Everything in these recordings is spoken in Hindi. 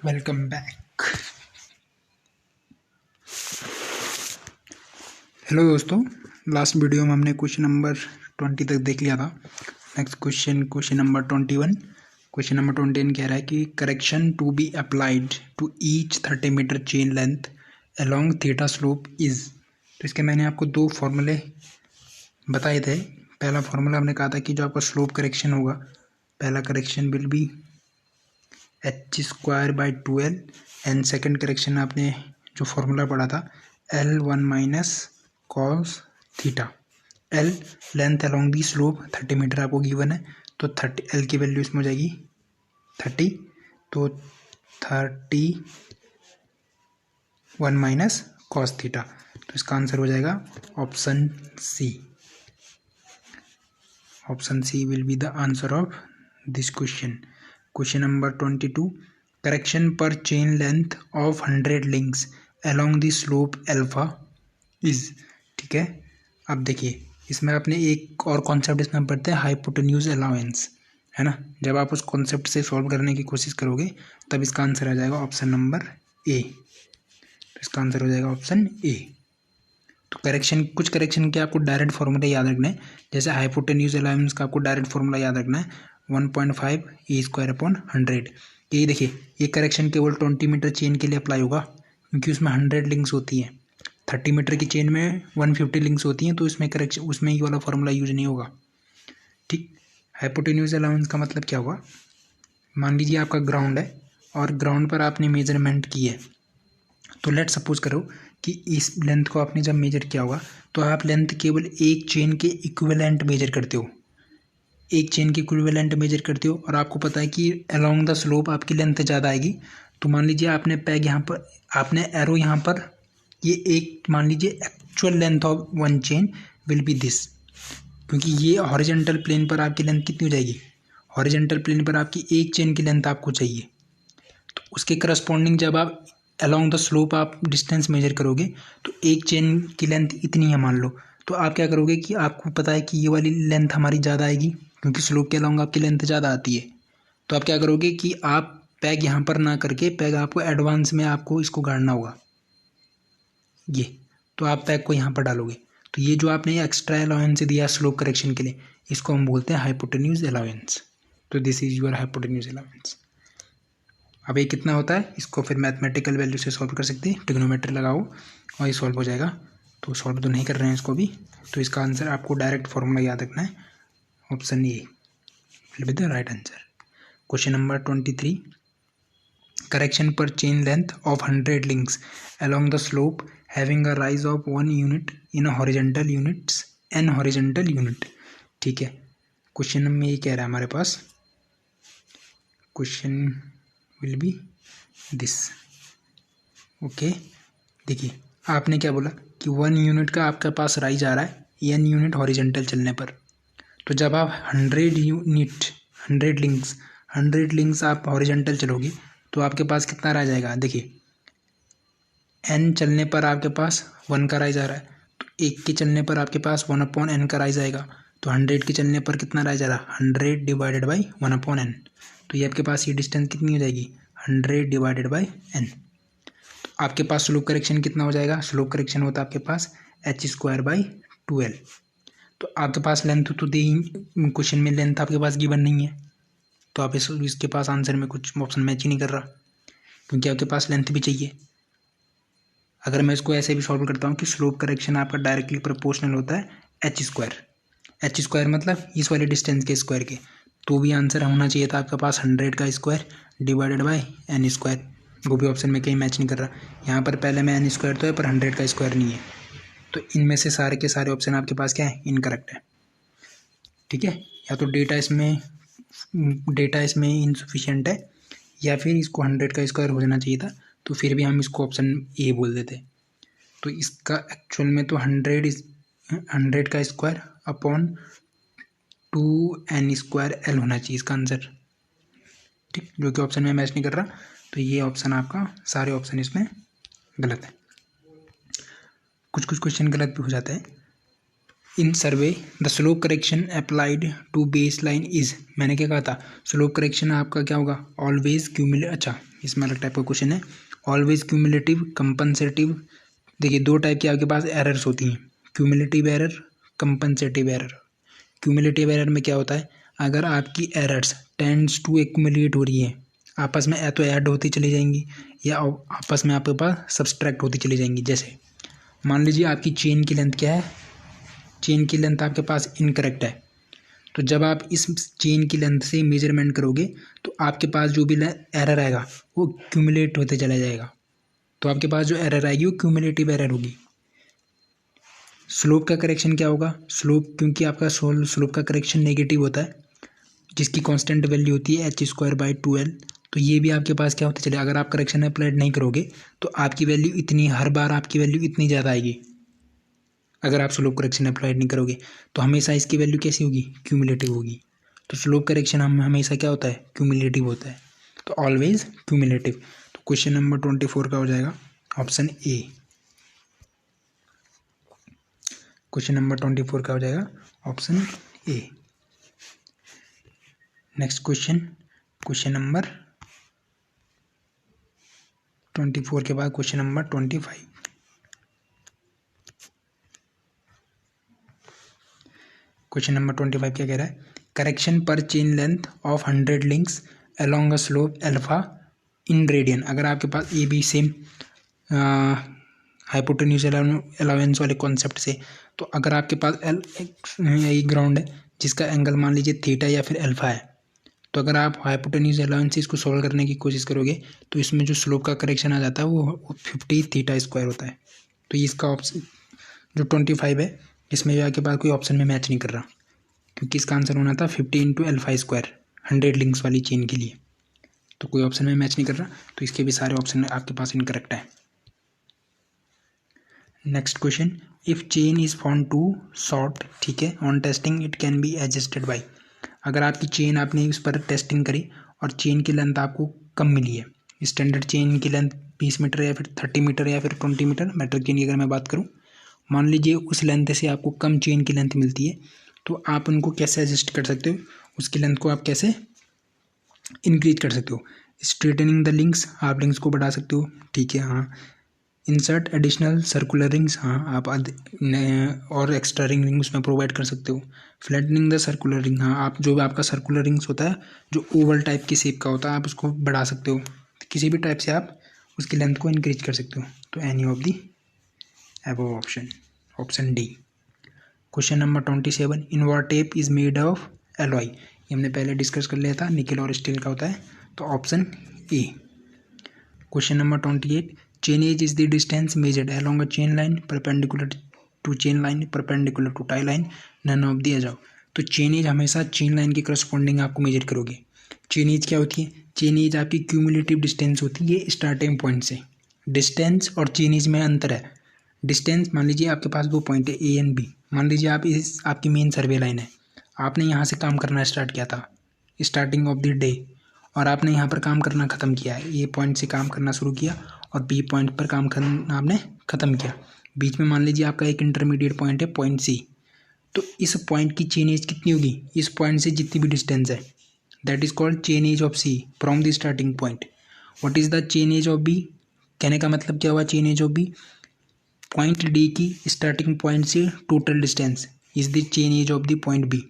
Welcome back. हेलो दोस्तों, लास्ट वीडियो में हमने क्वेश्चन नंबर 20 तक देख लिया था। Next question number 21। Question number 21 कह रहा है कि correction to be applied to each 30 metre chain length along theta slope is. तो इसके मैंने आपको दो फॉर्मूले बताए थे। पहला फॉर्मूला हमने कहा था कि जो आपका स्लोप करेक्शन होगा, पहला correction will be h²/2l and second correction आपने जो फॉर्मूला पढ़ा था L1 - cos theta. L length along the slope 30 metre आपको गिवन है, तो 30 L की वैल्यू इसमें हो जाएगी 30, तो 31 - cos थीटा। तो इसका आंसर हो जाएगा option C. Option C will be the answer of this question. Question number 22। Correction per chain length of 100 links along the slope alpha is. ठीक है, अब देखिए इसमें आपने एक और कॉन्सेप्ट इसमें पढ़ते हैं, हाइपोटेन्यूज अलाउंस, है ना। जब आप उस कॉन्सेप्ट से सॉल्व करने की कोशिश करोगे तब इसका आंसर आ जाएगा ऑप्शन नंबर ए। तो इसका आंसर हो जाएगा ऑप्शन ए। तो कुछ करेक्शन के आपको डायरेक्ट फॉर्मूला याद रखना है। जैसे हाइपोटेन्यूज अलाउंस का आपको डायरेक्ट फॉर्मूला याद रखना है 1.5 E²/100। ये देखिए, ये करेक्शन केवल 20 मीटर चेन के लिए अप्लाई होगा, क्योंकि उसमें 100 लिंक्स होती हैं। 30 मीटर की चेन में 150 लिंक्स होती हैं, तो इसमें करेक्शन उसमें ये वाला फॉर्मूला यूज नहीं होगा। ठीक, हाइपोटेन्यूज अलाउंस का मतलब क्या होगा? मान लीजिए आपका ग्राउंड है और ग्राउंड पर आपने मेजरमेंट की है, तो लेट सपोज करो कि इस लेंथ को आपने जब मेजर किया होगा तो आप लेंथ केवल एक चेन के इक्विवेलेंट मेजर करते हो, एक चेन के इक्विवेलेंट मेजर करते हो, और आपको पता है कि अलोंग द स्लोप आपकी लेंथ ज़्यादा आएगी। तो मान लीजिए आपने पैग यहाँ पर, आपने एरो यहाँ पर, ये एक मान लीजिए actual length of one chain will be this, क्योंकि ये हॉरिजॉन्टल प्लेन पर आपकी लेंथ कितनी हो जाएगी, हॉरिजॉन्टल प्लेन पर आपकी एक चेन की लेंथ आपको चाहिए। तो उसके करस्पॉन्डिंग जब आप अलोंग द स्लोप आप डिस्टेंस मेजर करोगे तो एक चेन की लेंथ इतनी है मान लो, तो आप क्या करोगे कि आपको पता है कि ये वाली लेंथ हमारी ज़्यादा आएगी, क्योंकि स्लोप के अलोंग आपकी लेंथ ज़्यादा आती है। तो आप क्या करोगे कि आप पैग यहाँ पर ना करके पैग आपको एडवांस में आपको इसको गाड़ना होगा, ये, तो आप पैग को यहाँ पर डालोगे। तो ये जो आपने एक्स्ट्रा अलाउंस दिया स्लोप करेक्शन के लिए, इसको हम बोलते हैं हाइपोटेन्यूज अलाउंस। तो this is your hypotenuse allowance. अब ये कितना होता है, इसको फिर मैथमेटिकल वैल्यू से सॉल्व कर सकते हैं, ट्रिग्नोमेट्री लगाओ और ये सॉल्व हो जाएगा। तो सॉल्व तो नहीं कर रहे हैं इसको भी, तो इसका आंसर आपको डायरेक्ट फॉर्मूला याद रखना है, option A will be the right answer. Question number 23। Correction per chain length of 100 links along the slope having a rise of 1 unit in horizontal units n horizontal unit. ठीक है, क्वेश्चन में ये कह रहा है हमारे पास, question will be this. Okay, देखिए आपने क्या बोला कि 1 यूनिट का आपके पास राइज आ रहा है n यूनिट हॉरिजॉन्टल चलने पर। तो जब आप 100 लिंक्स आप हॉरिजॉन्टल चलोगे तो आपके पास कितना राइज आएगा। देखिए n चलने पर आपके पास 1 का राइज आ रहा है, तो एक के चलने पर आपके पास 1/n का राइज आएगा। तो 100 के चलने पर कितना राइज आ रहा है, 100 / 1/n। तो ये आपके पास ये डिस्टेंस कितनी हो जाएगी, 100 / n। तो आपके पास स्लोप करेक्शन कितना हो जाएगा, स्लोप करेक्शन होता है आपके पास h²/2l। तो आपके पास लेंथ तो दी, क्वेश्चन में लेंथ आपके पास गिवन नहीं है, तो आप इसके पास आंसर में कुछ ऑप्शन मैच ही नहीं कर रहा, क्योंकि आपके पास लेंथ भी चाहिए। अगर मैं इसको ऐसे भी सॉल्व करता हूँ कि स्लोप करेक्शन आपका डायरेक्टली प्रोपोर्शनल होता है h² मतलब इस वाले डिस्टेंस के स्क्वायर के, तो भी आंसर होना चाहिए था आपके पास 100 का स्क्वायर / n²। वो भी ऑप्शन में कहीं मैच नहीं कर रहा। यहाँ पर पहले में n² तो है पर 100 का स्क्वायर नहीं है, तो इनमें से सारे के सारे ऑप्शन आपके पास क्या है, इनकरेक्ट है। ठीक है, या तो डेटा इसमें इनसफिशिएंट है, या फिर इसको 100 का स्क्वायर हो जाना चाहिए था, तो फिर भी हम इसको ऑप्शन ए बोल देते। तो इसका एक्चुअल में तो 100 का स्क्वायर अपॉन 2n² होना चाहिए इसका आंसर। ठीक, जो कि ऑप्शन में मैच नहीं कर रहा, तो ये ऑप्शन आपका, सारे ऑप्शन इसमें गलत है। कुछ क्वेश्चन गलत भी हो जाते हैं। In survey the slope correction applied to base line is. मैंने क्या कहा था, स्लोप करेक्शन आपका क्या होगा, ऑलवेज क्यूमुलेटिव। अच्छा, इसमें अलग टाइप का क्वेश्चन है। Always cumulative, compensative. देखिए 2 टाइप की आपके पास एरर्स होती हैं, cumulative error, compensative error. Cumulative error में क्या होता है, अगर आपकी एरर्स टेंड्स टू एक्यूमुलेट हो रही है, आपस में या तो ऐड होती चली जाएंगी या आपस में आपके पास सब्सट्रैक्ट होती चली जाएंगी। जैसे मान लीजिए आपकी चेन की लेंथ क्या है, चेन की लेंथ आपके पास इनकरेक्ट है, तो जब आप इस चेन की लेंथ से मेजरमेंट करोगे तो आपके पास जो भी एरर आएगा वो क्यूमुलेट होते चला जाएगा। तो आपके पास जो एरर आएगी वो क्यूमुलेटिव एरर होगी। स्लोप का करेक्शन क्या होगा, स्लोप, क्योंकि आपका स्लोप का करेक्शन नेगेटिव होता है, जिसकी कांस्टेंट वैल्यू होती है h²/2l। तो ये भी आपके पास क्या होता चलेगा, अगर आप करेक्शन अप्लाइड नहीं करोगे तो आपकी वैल्यू इतनी, हर बार आपकी वैल्यू इतनी ज़्यादा आएगी। अगर आप स्लोप करेक्शन अप्लाइड नहीं करोगे तो हमेशा इसकी वैल्यू कैसी होगी, क्यूमुलेटिव होगी। तो स्लोप करेक्शन हम हमेशा क्या होता है, क्यूमुलेटिव होता है, तो ऑलवेज क्यूमुलेटिव। तो क्वेश्चन नंबर 24 का हो जाएगा ऑप्शन ए। क्वेश्चन नंबर 24 का हो जाएगा option A. Next question, question number 24 के बाद क्वेश्चन नंबर 25। क्वेश्चन नंबर 25 क्या कह रहा है, correction per chain length of 100 links along a slope alpha in radian. अगर आपके पास ये भी सेम हाइपोटेन्यूज अलाउंस वाले कॉन्सेप्ट से, तो अगर आपके पास एक ग्राउंड है जिसका एंगल मान लीजिए थीटा या फिर अल्फा है, तो अगर आप हाइपोटेन्यूज अलाउंस से इसको सॉल्व करने की कोशिश करोगे तो इसमें जो स्लोप का करेक्शन आ जाता है वो 50 थीटा स्क्वायर होता है। तो इसका ऑप्शन जो 25 है इसमें आपके पास कोई ऑप्शन में मैच नहीं कर रहा, क्योंकि इसका आंसर होना था 50 × अल्फा स्क्वायर 100 लिंक्स वाली चेन के लिए, तो कोई ऑप्शन में मैच नहीं कर रहा, तो इसके भी सारे ऑप्शन आपके पास इनकरेक्ट है। Next question, if chain is found to short, ठीक है, on testing it can be adjusted by. अगर आपकी चेन, आपने उस पर टेस्टिंग करी और चेन की लेंथ आपको कम मिली है, स्टैंडर्ड चेन की लेंथ 20 मीटर या फिर 30 मीटर या फिर 20 मीटर, मेट्रिक चेन की अगर मैं बात करूँ, मान लीजिए उस लेंथ से आपको कम चेन की लेंथ मिलती है, तो आप उनको कैसे एडजस्ट कर सकते हो, उसकी लेंथ को आप कैसे इंक्रीज कर सकते हो। स्ट्रेटनिंग द लिंक्स, आप लिंक्स को बढ़ा सकते हो, ठीक है, हाँ। इंसर्ट एडिशनल सर्कुलर रिंग्स, हाँ आप और एक्स्ट्रा रिंग उसमें प्रोवाइड कर सकते हो। फ्लैटनिंग द सर्कुलर रिंग, हाँ आप जो भी आपका सर्कुलर रिंग्स होता है जो ओवल टाइप की शेप का होता है आप उसको बढ़ा सकते हो, किसी भी टाइप से आप उसकी लेंथ को इंक्रीज कर सकते हो। तो any of the above option, option D. Question number 27, invert tape is made of alloy. ये हमने पहले डिस्कस कर लिया था, निकल और स्टील का होता है, तो option A. Question number 28, chain edge is the distance measured along a chain line perpendicular to chain line perpendicular to tie line none of the above। तो चेन एज हमेशा चेन लाइन के करस्पॉन्डिंग आपको मेजर करोगे। चेन एज क्या होती है, चेन एज आपकी क्यूमुलेटिव डिस्टेंस होती है स्टार्टिंग पॉइंट से। डिस्टेंस और चेन एज में अंतर है। डिस्टेंस, मान लीजिए आपके पास 2 पॉइंट है ए एंड बी, मान लीजिए आप इस आपकी मेन सर्वे लाइन है, आपने यहाँ से काम करना स्टार्ट किया था स्टार्टिंग ऑफ द डे, और आपने यहाँ पर काम करना ख़त्म किया है, ए पॉइंट से काम करना शुरू किया और बी पॉइंट पर काम करना आपने ख़त्म किया। बीच में मान लीजिए आपका एक इंटरमीडिएट पॉइंट है पॉइंट सी, तो इस पॉइंट की चेन एज कितनी होगी, इस पॉइंट से जितनी भी डिस्टेंस है, that is called chainage of C from the starting point. What is the chainage of B, कहने का मतलब क्या हुआ, chainage of B point D की स्टार्टिंग पॉइंट से total distance is the chainage of the point B.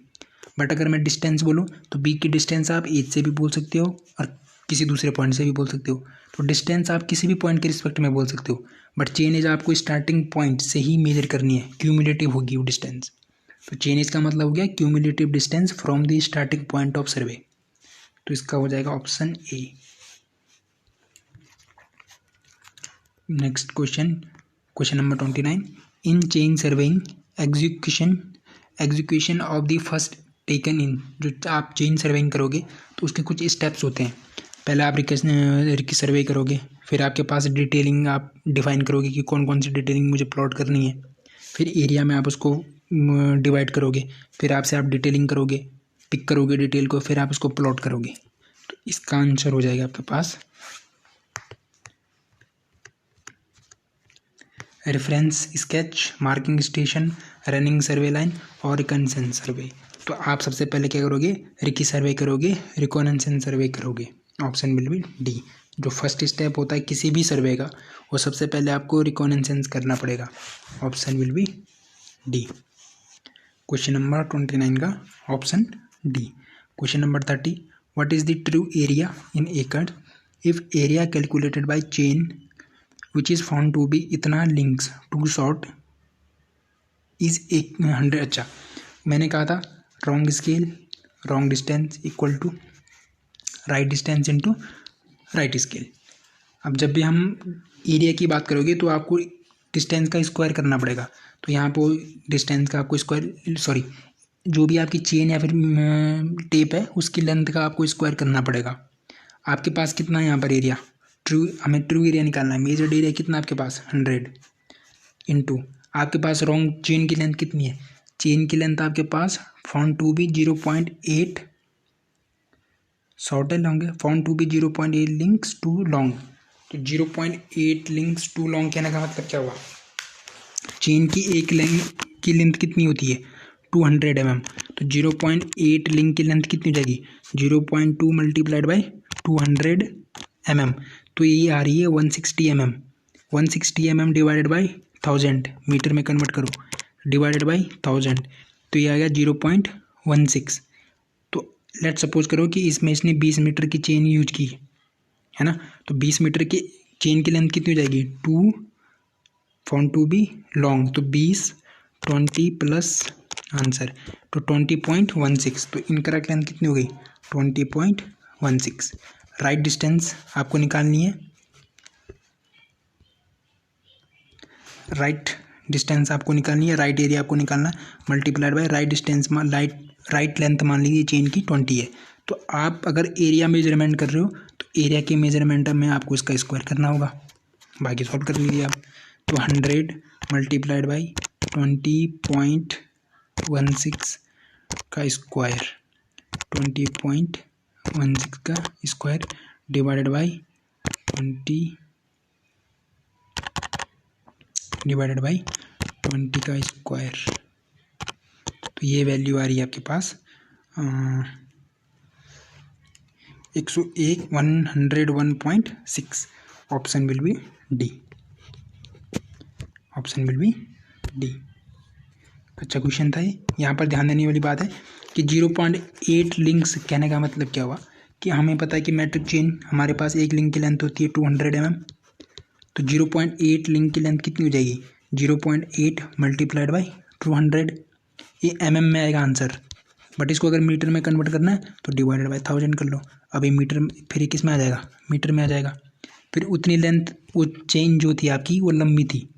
But अगर मैं डिस्टेंस बोलूँ तो बी की डिस्टेंस आप एज से भी बोल सकते हो और किसी दूसरे पॉइंट से भी बोल सकते हो। तो डिस्टेंस आप किसी भी पॉइंट के रिस्पेक्ट में बोल सकते हो, बट चेन एज आपको स्टार्टिंग पॉइंट से ही मेजर करनी है, क्यूमुलेटिव होगी वो डिस्टेंस। तो चेन एज का मतलब हो गया cumulative distance from the starting point of सर्वे। तो इसका हो जाएगा option A. Next question, question number 29, in chain surveying execution of the first taken in. जो आप चेन सर्वेइंग करोगे तो उसके कुछ स्टेप्स होते हैं। पहले आप रिकी सर्वे करोगे, फिर आपके पास डिटेलिंग आप डिफाइन करोगे कि कौन कौन सी डिटेलिंग मुझे प्लॉट करनी है, फिर एरिया में आप उसको डिवाइड करोगे, फिर आपसे आप डिटेलिंग करोगे, पिक करोगे डिटेल को, फिर आप उसको प्लॉट करोगे। तो इसका आंसर हो जाएगा आपके पास reference sketch, marking station, running survey line और रिकॉन्नेसेंस सर्वे। तो आप सबसे पहले क्या करोगे, रिकी सर्वे करोगे, रिकॉन्नेसेंस सर्वे करोगे। Option will be D. जो फर्स्ट स्टेप होता है किसी भी सर्वे का, वो सबसे पहले आपको रिकॉनेसेंस करना पड़ेगा। Option will be D. Question number 29 का option D. Question number 30, what is the true area in एकड़ if area calculated by chain which is found to be इतना लिंक्स टू शॉर्ट इज 100। अच्छा, मैंने कहा था wrong scale wrong distance equal to right distance into right scale. अब जब भी हम एरिया की बात करोगे तो आपको डिस्टेंस का स्क्वायर करना पड़ेगा। तो यहाँ पर डिस्टेंस का आपको स्क्वायर, सॉरी, जो भी आपकी चेन या फिर टेप है उसकी लेंथ का आपको स्क्वायर करना पड़ेगा। आपके पास कितना है यहाँ पर एरिया, हमें ट्रू एरिया निकालना है। मेजर्ड एरिया कितना आपके पास 100 इंटू आपके पास रॉन्ग चेन की लेंथ कितनी है, चेन की लेंथ आपके पास फाउंड टू बी 0.8 शॉर्ट है लॉन्ग है, found to be 0.8 links to long. तो 0.8 लिंक्स टू लॉन्ग कहने का मतलब क्या हुआ, चेन की एक लेंथ की लेंथ कितनी होती है 200 mm। तो 0.8 लिंक की लेंथ कितनी हो जाएगी 0.2 मल्टीप्लाइड बाई 200 mm। तो ये आ रही है 160 mm। 160 mm divided by 1000 metre में कन्वर्ट करो, डिवाइडेड बाई 1000, तो ये आएगा 0.16। तो लेट सपोज करो कि इसमें इसने 20 मीटर की चेन यूज की है ना। तो 20 मीटर की चेन की लेंथ कितनी हो जाएगी 2 फाउंड टू बी लॉन्ग, तो 20 20 प्लस आंसर तो 20.16। तो इनकरेक्ट लेंथ कितनी हो गई 20.16। राइट डिस्टेंस आपको निकालनी है, राइट डिस्टेंस आपको निकालनी है, राइट एरिया आपको निकालना है, मल्टीप्लाइड बाय राइट डिस्टेंस मान राइट लेंथ मान लीजिए चेन की 20 है। तो आप अगर एरिया मेजरमेंट कर रहे हो तो एरिया के मेजरमेंट में आपको इसका स्क्वायर करना होगा। बाकी सॉल्व कर लीजिए आप। तो 100 मल्टीप्लाइड बाई 20.16 का स्क्वायर, 20.16 का स्क्वायर डिवाइडेड बाई 20 का स्क्वायर। तो ये वैल्यू आ रही है आपके पास 101.6। Option will be D. Option will be D. अच्छा क्वेश्चन था ये। यहाँ पर ध्यान देने वाली बात है कि 0.8 लिंक्स कहने का मतलब क्या हुआ कि हमें पता है कि मैट्रिक चेन हमारे पास एक लिंक की लेंथ होती है 200 mm। तो 0.8 लिंक की लेंथ कितनी हो जाएगी 0.8 मल्टीप्लाइड बाई 200। ये mm में आएगा आंसर, बट इसको अगर मीटर में कन्वर्ट करना है तो डिवाइडेड बाई 1000 कर लो। अब ये मीटर फिर ये किस में आ जाएगा मीटर में आ जाएगा। फिर उतनी लेंथ वो चेन जो थी आपकी वो लंबी थी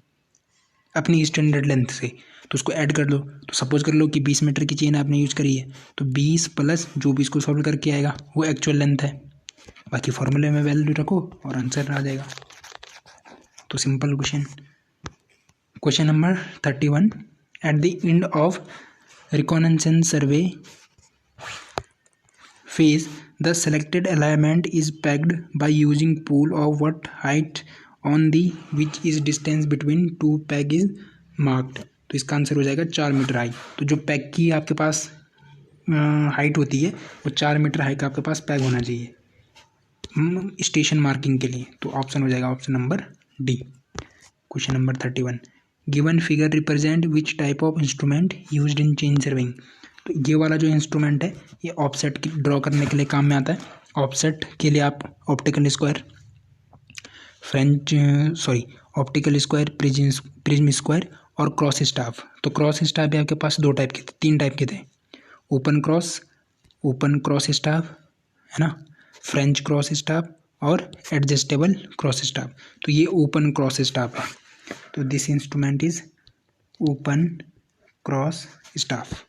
अपनी स्टैंडर्ड लेंथ से, तो उसको ऐड कर लो। तो सपोज कर लो कि 20 मीटर की चेन आपने यूज़ करी है, तो 20 प्लस जो भी इसको सॉल्व करके आएगा वो एक्चुअल लेंथ है। बाकी फॉर्मूले में वैल्यू रखो और आंसर आ जाएगा। तो simple question. Question number 31, at the end of reconnaissance survey phase the selected element is pegged by using pole of what height on the which is distance between two peg is marked। तो इसका आंसर हो जाएगा 4 मीटर हाई। तो जो पैग की आपके पास हाइट होती है वो 4 मीटर हाई का आपके पास पैग होना चाहिए स्टेशन मार्किंग के लिए। तो ऑप्शन हो जाएगा option number D. Question number 31, given figure represent which type of instrument used in chain serving. तो ये वाला जो इंस्ट्रूमेंट है ये ऑफसेट की ड्रॉ करने के लिए काम में आता है। ऑफसेट के लिए आप optical square optical square prism square और क्रॉस स्टाफ। तो क्रॉस स्टाफ भी आपके पास 2 टाइप के थे, 3 टाइप के थे, ओपन क्रॉस स्टाफ है ना, फ्रेंच क्रॉस स्टाफ और एडजस्टेबल क्रॉस स्टाफ। तो ये ओपन क्रॉस स्टाफ है। तो this instrument is open cross staff.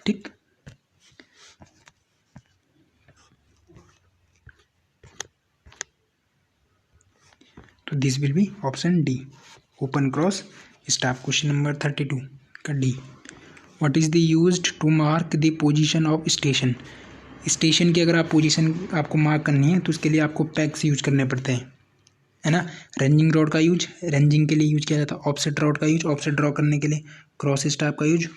ठीक, तो this will be option D, open cross staff. Question number 32 का D, what is the used to mark the position of station. Station की अगर आप पोजीशन आपको मार्क करनी है तो उसके लिए आपको पैक्स यूज करने पड़ते हैं, है ना। रेंजिंग रॉड का यूज रेंजिंग के लिए यूज किया जाता है, ऑफसेट रॉड का यूज ऑफसेट ड्रॉ करने के लिए, क्रॉस स्टाफ का यूज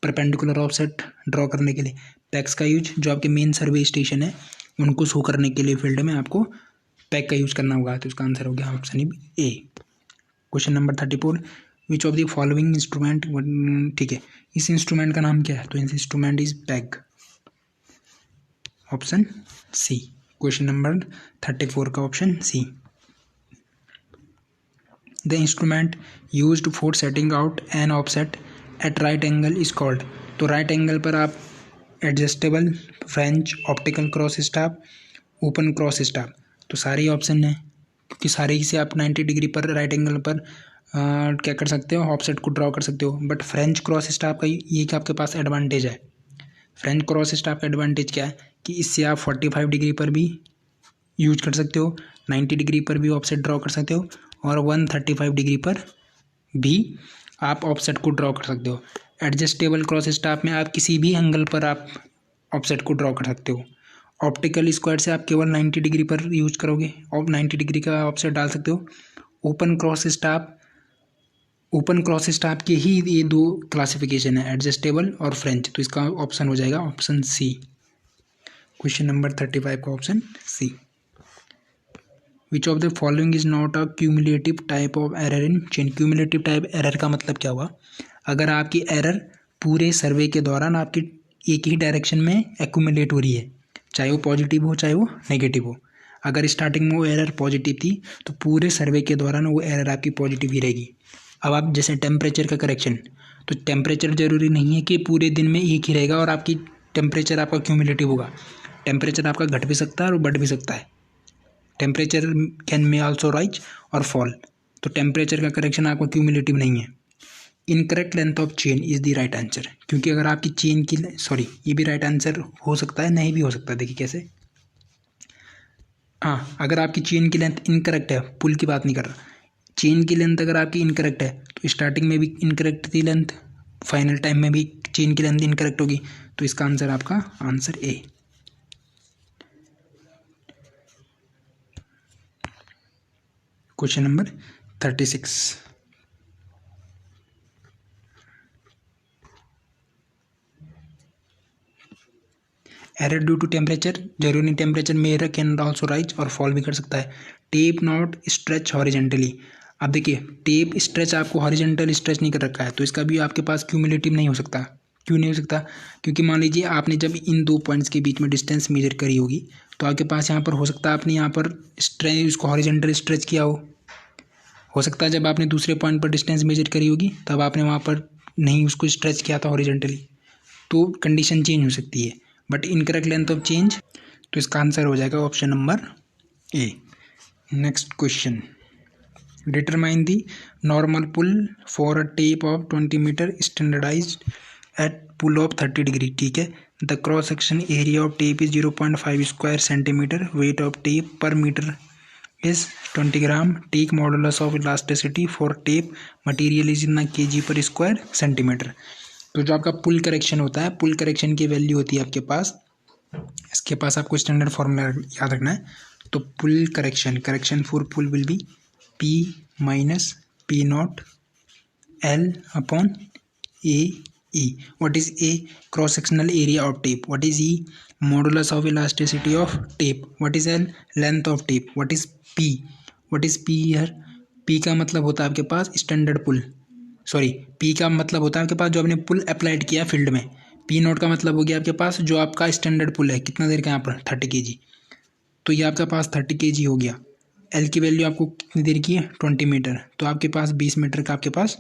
परपेंडिकुलर ऑफसेट ड्रॉ करने के लिए, पैक्स का यूज जो आपके मेन सर्वे स्टेशन है उनको शो करने के लिए फील्ड में आपको पैक का यूज़ करना होगा। तो इसका आंसर हो गया option A. Question number 34, which of the following instrument, ठीक है, इस इंस्ट्रूमेंट का नाम क्या है? तो इस instrument is peg, option C. Question number 34 का option C. The instrument used for setting out an offset at right angle is called. तो राइट एंगल पर आप adjustable, French, optical cross staff, open cross staff, तो सारे ऑप्शन हैं क्योंकि सारे ही से आप 90 डिग्री पर राइट एंगल पर क्या कर सकते हो, ऑफसेट को ड्रॉ कर सकते हो। बट फ्रेंच क्रॉस स्टाफ का ये कि आपके पास एडवांटेज है। फ्रेंच क्रॉस स्टाफ का एडवांटेज क्या है कि इससे आप 45 डिग्री पर भी यूज कर सकते हो, 90 डिग्री पर भी ऑफसेट ड्रॉ कर सकते हो और 135 डिग्री पर भी आप ऑफसेट को ड्रॉ कर सकते हो। एडजस्टेबल क्रॉस स्टाफ में आप किसी भी एंगल पर आप ऑफसेट को ड्रॉ कर सकते हो। ऑप्टिकल स्क्वायर से आप केवल 90 डिग्री पर यूज करोगे और 90 डिग्री का ऑफसेट डाल सकते हो। ओपन क्रॉस स्टाफ के ही ये दो क्लासिफिकेशन है, एडजस्टेबल और फ्रेंच। तो इसका ऑप्शन हो जाएगा ऑप्शन सी। क्वेश्चन नंबर 35 का option C. Which of the following is not a cumulative type of error in chain. Cumulative type error का मतलब क्या हुआ? अगर आपकी एरर पूरे सर्वे के दौरान आपकी एक ही डायरेक्शन में एक्यूमुलेट हो रही है, चाहे वो पॉजिटिव हो चाहे वो नेगेटिव हो। अगर स्टार्टिंग में वो एरर पॉजिटिव थी तो पूरे सर्वे के दौरान वो एरर आपकी पॉजिटिव ही रहेगी। अब आप जैसे टेम्परेचर का करेक्शन, तो टेम्परेचर ज़रूरी नहीं है कि पूरे दिन में एक ही रहेगा और आपकी टेम्परेचर आपका क्यूमुलेटिव होगा। टेम्परेचर आपका घट भी सकता है और बढ़ भी सकता है। Temperature can may also rise और फॉल। तो टेम्परेचर का करेक्शन आपका क्यूमुलेटिव नहीं है। Incorrect length of chain is the right answer, क्योंकि अगर आपकी चेन की ये भी राइट आंसर हो सकता है, नहीं भी हो सकता है। देखिए कैसे, हाँ, अगर आपकी चेन की लेंथ इनकरेक्ट है, पुल की बात नहीं कर रहा, चेन की लेंथ अगर आपकी इनकरेक्ट है तो स्टार्टिंग में भी इनकरेक्ट थी लेंथ, फाइनल टाइम में भी चेन की लेंथ इनकरेक्ट होगी। तो इसका आंसर आपका answer A. Question number 36, error due to temperature, जरूरी नहीं टेम्परेचर में एरर कैन ऑल्सो राइज और फॉल भी कर सकता है। Tape not stretch horizontally. अब देखिए टेप स्ट्रेच आपको हॉरिजेंटल स्ट्रेच नहीं कर रखा है, तो इसका भी आपके पास क्यूमुलेटिव नहीं हो सकता। क्यों नहीं हो सकता? क्योंकि मान लीजिए आपने जब इन दो पॉइंट्स के बीच में डिस्टेंस मेजर करी होगी तो आपके पास यहाँ पर हो सकता है आपने यहाँ पर स्ट्रेच उसको हॉरिजेंटल स्ट्रेच किया हो सकता है जब आपने दूसरे पॉइंट पर डिस्टेंस मेजर करी होगी तब आपने वहाँ पर नहीं उसको स्ट्रेच किया था हॉरिजेंटली, तो कंडीशन चेंज हो सकती है। But incorrect length of chain, तो इसका आंसर हो जाएगा option number A. Next question, determine the normal pull for a tape of 20 metre standardised at pull of 30 degree. ठीक है, the cross section area of tape is 0.5 square centimetre, weight of tape per metre is 20 gram, take modulus of elasticity for tape material is in kg per square centimetre. तो जो आपका पुल करेक्शन होता है, पुल करेक्शन की वैल्यू होती है आपके पास, इसके पास आपको स्टैंडर्ड फॉर्मूला याद रखना है। तो pull correction for pull will be P minus P naught L upon A E। What is A? Cross sectional area of tape. What is E? Modulus of elasticity of tape. What is L? Length of tape. What is P? What is P here? P का मतलब होता है आपके पास स्टैंडर्ड पुल, P का मतलब होता है आपके पास जो आपने पुल अप्लाइड किया फील्ड में। P नोट का मतलब हो गया आपके पास जो आपका स्टैंडर्ड पुल है, कितना देर का यहाँ पर 30 kg, तो ये आपके पास 30 kg हो गया। L की वैल्यू आपको कितनी देर की है? 20 मीटर, तो आपके पास 20 मीटर का आपके पास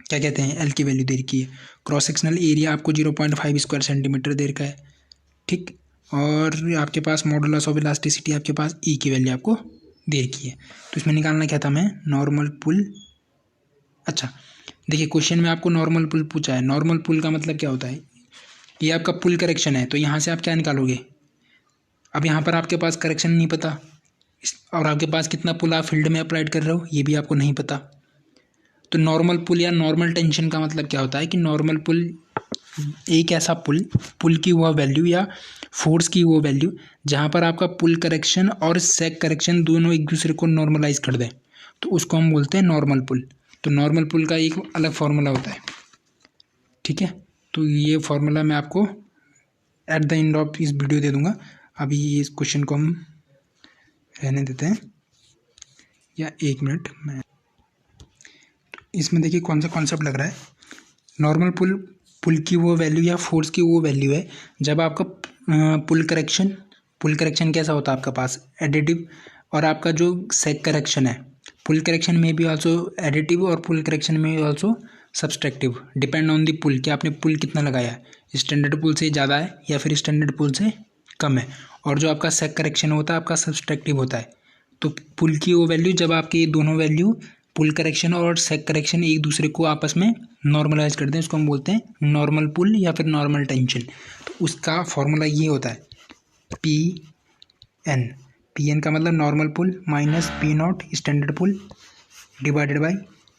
क्या कहते हैं L की वैल्यू देर की है। क्रॉस सेक्शनल एरिया आपको 0.5 स्क्वायर सेंटीमीटर देर का है, ठीक। और आपके पास मॉडुलस ऑफ इलास्टिसिटी आपके पास E की वैल्यू आपको देर की है। तो इसमें निकालना क्या था मैं? नॉर्मल पुल। अच्छा देखिए क्वेश्चन में आपको नॉर्मल पुल पूछा है। नॉर्मल पुल का मतलब क्या होता है? ये आपका पुल करेक्शन है, तो यहाँ से आप क्या निकालोगे? अब यहाँ पर आपके पास करेक्शन नहीं पता और आपके पास कितना पुल आप फील्ड में अप्लाइड कर रहे हो ये भी आपको नहीं पता। तो नॉर्मल पुल या नॉर्मल टेंशन का मतलब क्या होता है कि नॉर्मल पुल एक ऐसा पुल की वो वैल्यू या फोर्स की वो वैल्यू जहाँ पर आपका पुल करेक्शन और सेक करेक्शन दोनों एक दूसरे को नॉर्मलाइज कर दें, तो उसको हम बोलते हैं नॉर्मल पुल। तो नॉर्मल पुल का एक अलग फार्मूला होता है, ठीक है। तो ये फार्मूला मैं आपको एट द एंड ऑफ इस वीडियो दे दूंगा, अभी इस क्वेश्चन को हम रहने देते हैं, या 1 मिनट में। इसमें देखिए कौन सा कॉन्सेप्ट लग रहा है। नॉर्मल पुल की वो वैल्यू या फोर्स की वो वैल्यू है जब आपका पुल करेक्शन कैसा होता है आपका पास, एडिटिव, और आपका जो सेक करेक्शन है, पुल करेक्शन में भी ऑल्सो एडिटिव और पुल करेक्शन में also subtractive, depend on the pull कि आपने पुल कितना लगाया है, स्टैंडर्ड पुल से ज़्यादा है या फिर स्टैंडर्ड पुल से कम है। और जो आपका सेक करेक्शन होता है आपका सब्सट्रैक्टिव होता है। तो पुल की वो वैल्यू जब आपके ये दोनों वैल्यू पुल करेक्शन और सेक करेक्शन एक दूसरे को आपस में नॉर्मलाइज करते हैं, उसको हम बोलते हैं नॉर्मल पुल या फिर नॉर्मल टेंशन। तो उसका फॉर्मूला ये होता है पी एन का मतलब normal pull minus P naught standard pull divided by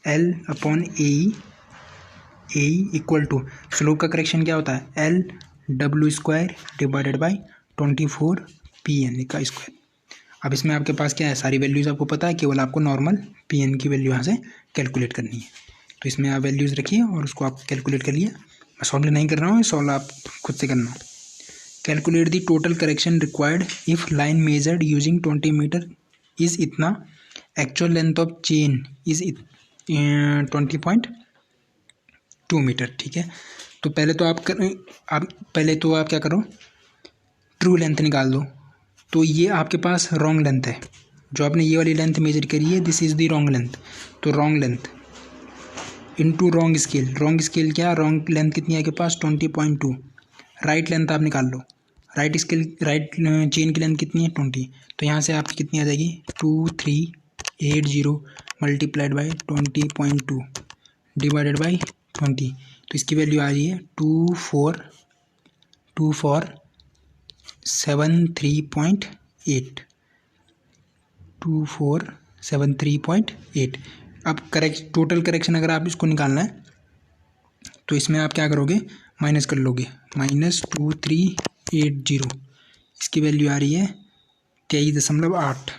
L upon A E equal to slope का करेक्शन क्या होता है, L W square divided by 24 P N का स्क्वायर। अब इसमें आपके पास क्या है, सारी वैल्यूज़ आपको पता है, केवल आपको नॉर्मल पी एन की वैल्यू यहाँ से कैलकुलेट करनी है। तो इसमें आप वैल्यूज़ रखिए और उसको आप कैलकुलेट कर लिए। मैं सॉल्व नहीं कर रहा हूँ, सॉल्व आप खुद से करना। Calculate the total correction required if line measured using 20 metre is इतना, actual length of chain is 20.2 metre. ठीक है, तो पहले तो आप क्या करो, ट्रू लेंथ निकाल दो। तो ये आपके पास रॉन्ग लेंथ है, जो आपने ये वाली लेंथ मेजर करी है, this is the wrong length. तो wrong length into wrong scale क्या, रॉन्ग लेंथ कितनी है आपके पास 20.2। राइट लेंथ आप निकाल लो, राइट चेन की लेंथ कितनी है 20। तो यहाँ से आपकी कितनी आ जाएगी 2380 मल्टीप्लाइड बाई 20.2 डिवाइडेड बाई 20। तो इसकी वैल्यू आ रही है 2473.8। अब टोटल करेक्शन अगर आप इसको निकालना है तो इसमें आप क्या करोगे, माइनस कर लोगे, -2380, इसकी वैल्यू आ रही है 23.8।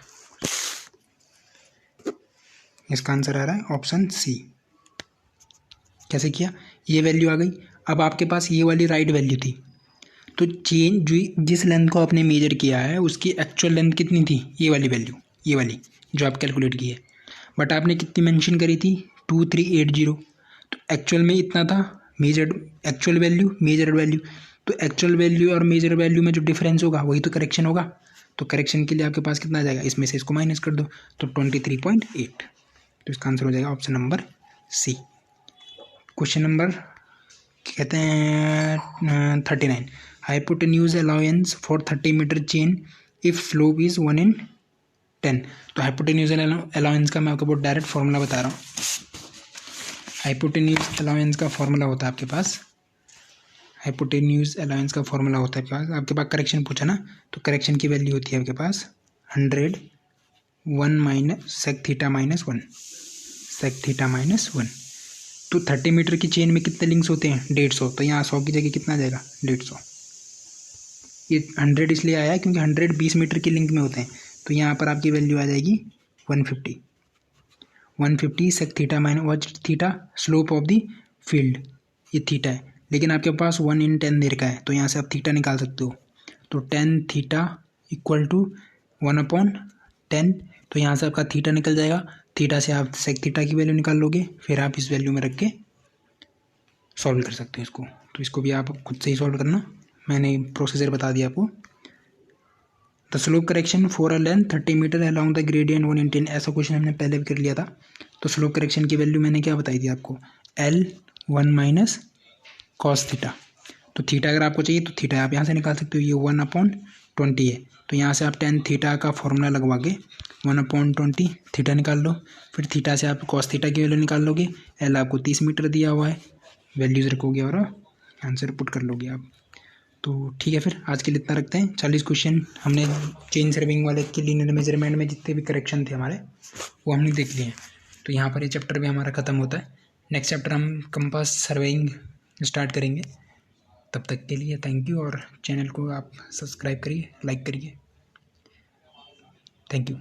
इसका आंसर आ रहा है ऑप्शन सी। कैसे किया, ये वैल्यू आ गई। अब आपके पास ये वाली राइट वैल्यू थी, तो चेन जिस लेंथ को आपने मेजर किया है उसकी एक्चुअल लेंथ कितनी थी, ये वाली वैल्यू, ये वाली जो आप कैलकुलेट की है, बट आपने कितनी मेंशन करी थी 2380। तो एक्चुअल में इतना था, measured actual value measured value. तो एक्चुअल वैल्यू और मेजर वैल्यू में जो डिफरेंस होगा वही तो करेक्शन होगा। तो करेक्शन के लिए आपके पास कितना आ जाएगा, इसमें से इसको माइनस कर दो, तो 23.8। तो इसका आंसर हो जाएगा option number C. Question number कहते हैं 39, hypotenuse allowance for 30 metre chain if slope is 1/10। तो हाइपोटेन्यूज अलाउंस का मैं आपको बहुत डायरेक्ट फॉर्मूला बता रहा हूँ। हाइपोटेन्यूज अलाउंस का फॉर्मूला होता है आपके पास, हाइपोटेन्यूज अलाउंस का फॉर्मूला होता है आपके पास करेक्शन पूछा ना, तो करेक्शन की वैल्यू होती है आपके पास 100 1 माइनस सेक थीटा माइनस 1। तो 30 मीटर की चेन में कितने लिंक्स होते हैं 150, तो यहाँ 100 की जगह कितना आ जाएगा 150। ये 100 इसलिए आया है क्योंकि 100 20 मीटर की लिंक में होते हैं। तो यहाँ पर आपकी वैल्यू आ जाएगी 150 sec theta minus watch theta, slope of the field ये थीटा है, लेकिन आपके पास 1/10 दे रखा है, तो यहाँ से आप थीटा निकाल सकते हो। तो 10 थीटा इक्वल टू 1/10। तो यहाँ से आपका थीटा निकल जाएगा, थीटा से आप सेक थीटा की वैल्यू निकाल लोगे, फिर आप इस वैल्यू में रख के सॉल्व कर सकते हो इसको। तो इसको भी आप खुद से ही सॉल्व करना, मैंने प्रोसीजर बता दिया आपको। The slope correction for a length 30 metre along the gradient 1/10, ऐसा क्वेश्चन हमने पहले भी कर लिया था। तो स्लोप करेक्शन की वैल्यू मैंने क्या बताई थी आपको, L1 माइनस कॉस थीटा। तो थीटा अगर आपको चाहिए तो थीटा आप यहाँ से निकाल सकते हो, ये 1/20 है। तो यहाँ से आप 10 थीटा का फॉर्मूला लगवा के 1/20 थीटा निकाल लो, फिर थीटा से आप कॉस थीटा की वैल्यू निकाल लोगे। एल आपको 30 मीटर दिया हुआ है, वैल्यूज़ रखोगे और आंसर पुट कर लोगे आप। तो ठीक है, फिर आज के लिए इतना रखते हैं। 40 क्वेश्चन हमने चेन सर्विंग वाले के लीनियर मेजरमेंट में जितने भी करेक्शन थे हमारे वो हमने देख लिए हैं। तो यहाँ पर ये चैप्टर भी हमारा ख़त्म होता है। नेक्स्ट चैप्टर हम कंपास सर्वेइंग स्टार्ट करेंगे। तब तक के लिए थैंक यू, और चैनल को आप सब्सक्राइब करिए, लाइक करिए। Thank you.